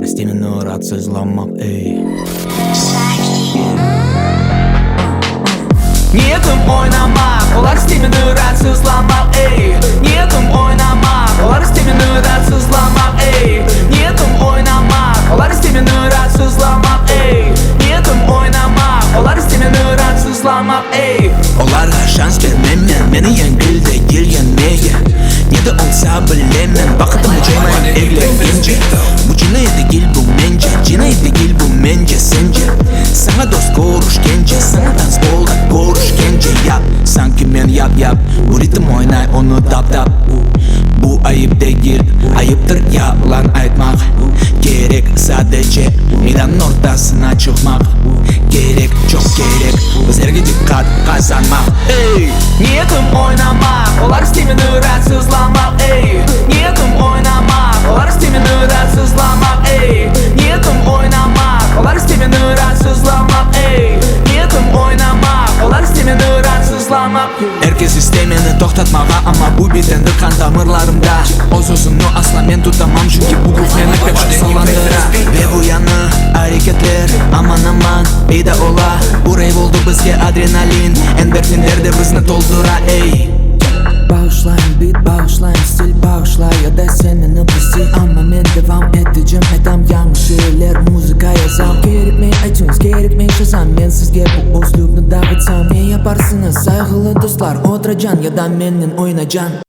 Olar istemini rahatsızlanmak ey. Niyetim oynamak, olar istemini rahatsızlanmak ey. Niyetim oynamak, olar istemini rahatsızlanmak ey. Niyetim oynamak, olar istemini rahatsızlanmak ey. Niyetim oynamak, olar istemini rahatsızlanmak ey. Olarga şans vermemmen, meni yengilde gelgenmeye. Ne de olsa bilemem, vakitimi caymayın evlengince. Bu cinayeti gel bu mence, cinayeti gel bu mence sence. Sana dost koruş gence, sana dans bolda koruş gence. Yap, sanki men yap. Bu ritim oynay onu tap. Bu ayıp değil, ayıptır yalan aytmak. Gerek sadece meydanın ortasına çıkmak. Gerek, çok gerek, bizlerge dikkat kazanmak ey. Niyetim oynamak, olar istemini rahatsızlanmak ey. Niyetim oynamak, olar istemini rahatsızlanmak ey. Niyetim oynamak, olar istemini rahatsızlanmak ey. Niyetim oynamak, olar istemini rahatsızlanmak. Herkes istemeni toktatmağa ama bu bidendir kan damarlarımda. O sözünü asla men tutamam çünkü bu ruh beni pek sallandıra. Ve bu yanı hareketler aman beyda ola. Bu rave oldu bizge adrenalin, endorfinler de bizni toldura ey. Bağışlayın beat, bağışlayın stil, bağışla ya da senin nefesi. Ama men devam edeceğim, edem yanlış şeyler, müzika yazam. Gerekmeyin iTunes, gerekmeyin Shazam. Men sizge bu uslubni dağıtsam. Ne yaparsınız saygılı dostlar, oturacan ya da menin oynacan.